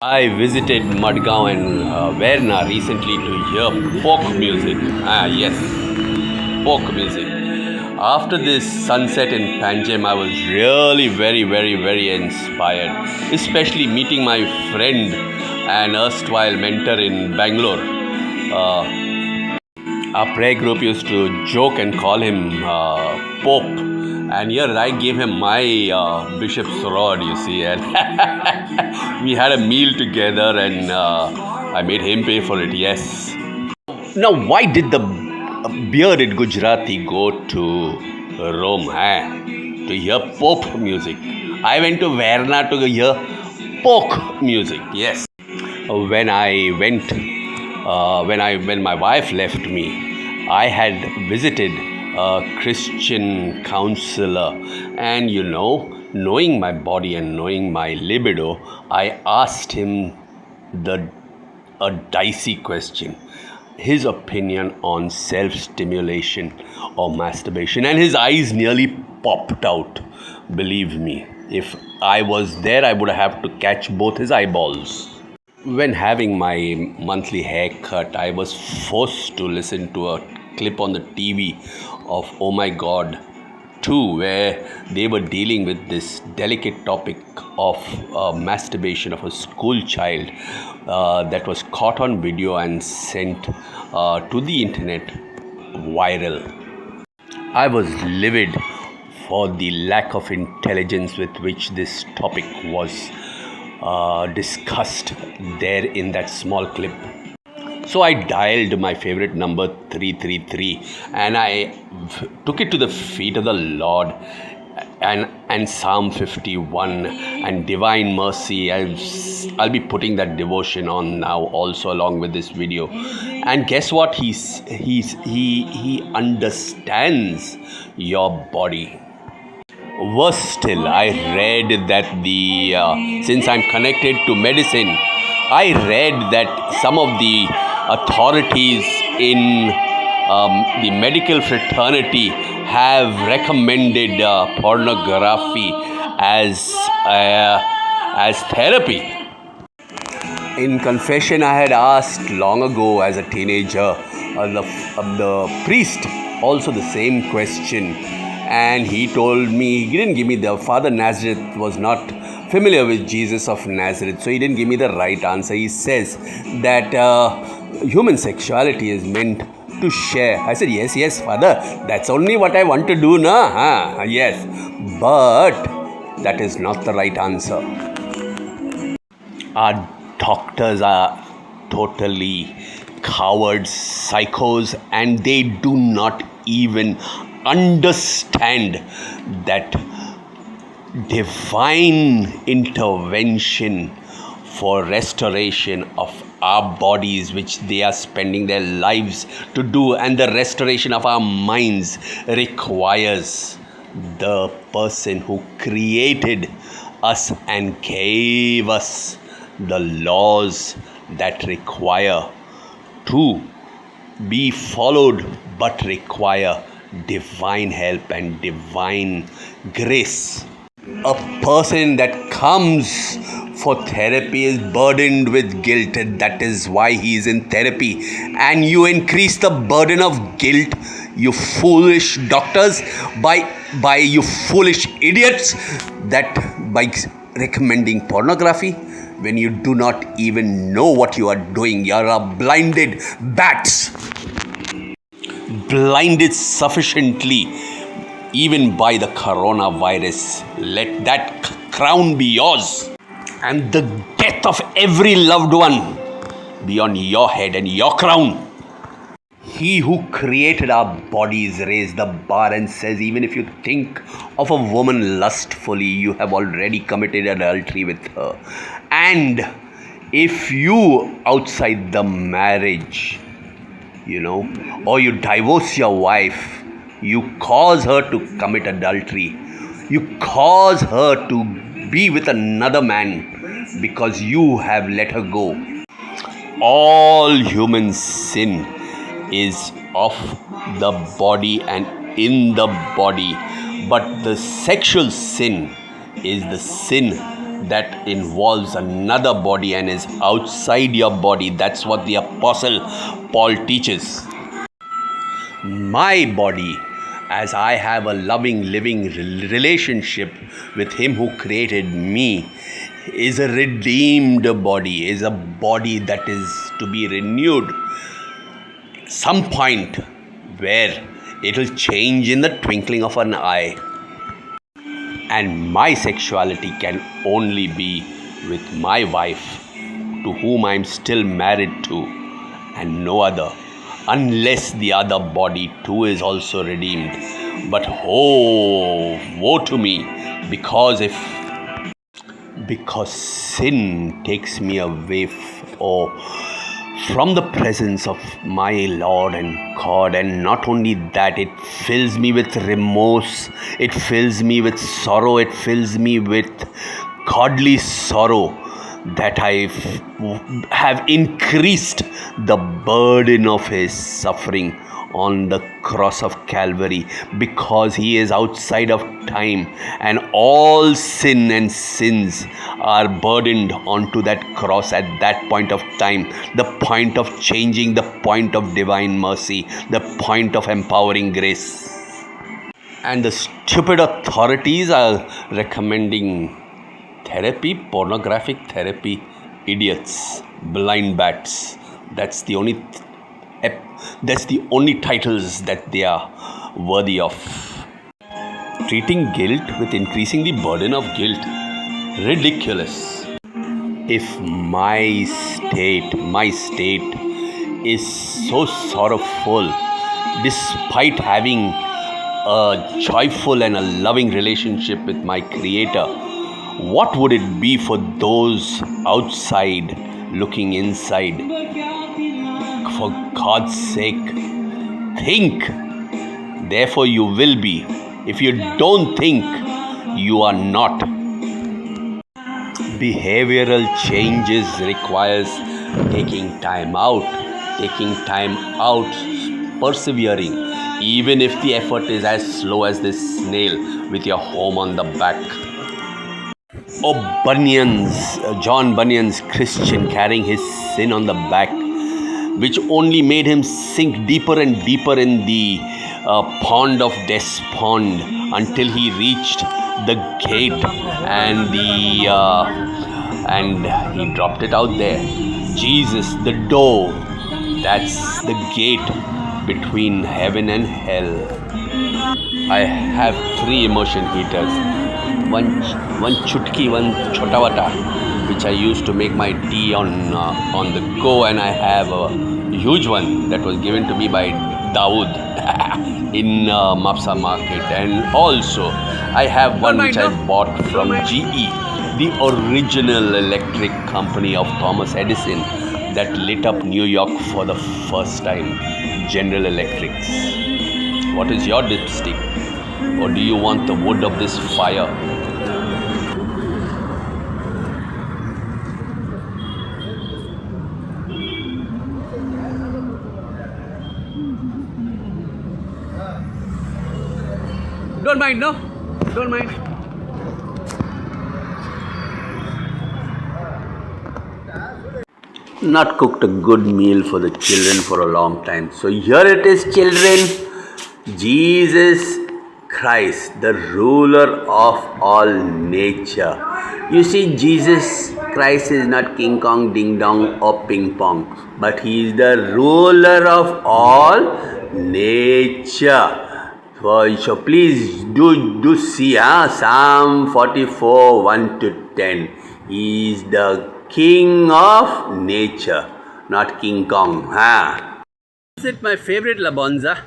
I visited Madgaon and Verna recently to hear folk music. Yes, folk music. After this sunset in Panjim, I was really very inspired, especially meeting my friend and erstwhile mentor in Bangalore. Our prayer group used to joke and call him Pope. And here I gave him my bishop's rod, you see, and we had a meal together and I made him pay for it, yes. Now, why did the bearded Gujarati go to Rome to hear Pope music? I went to Verna to hear folk music, yes. When my wife left me, I had visited a Christian counselor, and knowing my body and knowing my libido, I asked him a dicey question, his opinion on self-stimulation or masturbation, and his eyes nearly popped out. Believe me, if I was there, I would have to catch both his eyeballs. When having my monthly haircut, I was forced to listen to a clip on the TV of Oh My God 2, where they were dealing with this delicate topic of masturbation of a school child that was caught on video and sent to the internet viral. I was livid for the lack of intelligence with which this topic was discussed there in that small clip. So I dialed my favorite number 333 and I took it to the feet of the Lord and Psalm 51 and Divine Mercy. I'll be putting that devotion on now also along with this video. And guess what? He understands your body. Worse still, I read that since I'm connected to medicine, I read that some of the authorities in the medical fraternity have recommended pornography as therapy. In confession, I had asked long ago as a teenager the priest also the same question. And he told me, he didn't give me the Father Nazareth was not familiar with Jesus of Nazareth, so he didn't give me the right answer. He says that human sexuality is meant to share. I said, yes, Father, that's only what I want to do, na? Yes, but that is not the right answer. Our doctors are totally cowards, psychos, and they do not even understand that divine intervention for restoration of our bodies, which they are spending their lives to do, and the restoration of our minds requires the person who created us and gave us the laws that require to be followed but require divine help and divine grace. A person that comes for therapy is burdened with guilt, and that is why he is in therapy. And you increase the burden of guilt, you foolish doctors, by you foolish idiots, that by recommending pornography when you do not even know what you are doing. You are a blinded bats. Blinded sufficiently even by the coronavirus. Let that crown be yours, and the death of every loved one be on your head and your crown. He who created our bodies raised the bar and says, even if you think of a woman lustfully, you have already committed adultery with her. And if you outside the marriage, or you divorce your wife, you cause her to commit adultery. You cause her to be with another man because you have let her go. All human sin is of the body and in the body, but the sexual sin is the sin that involves another body and is outside your body. That's what the Apostle Paul teaches. My body, as I have a loving, living relationship with Him who created me, is a redeemed body, is a body that is to be renewed. Some point where it will change in the twinkling of an eye. And my sexuality can only be with my wife, to whom I am still married to, and no other, unless the other body too is also redeemed. But woe to me, because sin takes me away from the presence of my Lord and God. And not only that, it fills me with remorse, it fills me with sorrow, it fills me with godly sorrow, that I have increased the burden of His suffering on the cross of Calvary, because He is outside of time, and all sin and sins are burdened onto that cross at that point of time, the point of changing, the point of divine mercy, the point of empowering grace. And the stupid authorities are recommending therapy, pornographic therapy. Idiots, blind bats. That's the only titles that they are worthy of. Treating guilt with increasing the burden of guilt. Ridiculous. If my state is so sorrowful, despite having a joyful and a loving relationship with my Creator, what would it be for those outside looking inside? For God's sake, think. Therefore you will be. If you don't think, you are not. Behavioral changes requires taking time out, persevering, even if the effort is as slow as this snail with your home on the back. Oh, John Bunyan's Christian carrying his sin on the back, which only made him sink deeper and deeper in the pond of despond, until he reached the gate and he dropped it out there. Jesus, the door, that's the gate between heaven and hell. I have 3 immersion heaters. One chutki, one chotawata, which I used to make my tea on the go, and I have a huge one that was given to me by Dawood in Mapsa market. And also I have one which I bought from GE, the original electric company of Thomas Edison, that lit up New York for the first time, General Electrics. What is your dipstick? Or do you want the wood of this fire? Don't mind, no? Don't mind. Not cooked a good meal for the children for a long time. So here it is, children. Jesus Christ, the ruler of all nature. You see, Jesus Christ is not King Kong, Ding Dong or Ping Pong, but He is the ruler of all nature. So please do see Psalm 44, 1-10. He is the King of nature, not King Kong. Is it my favorite Labonza?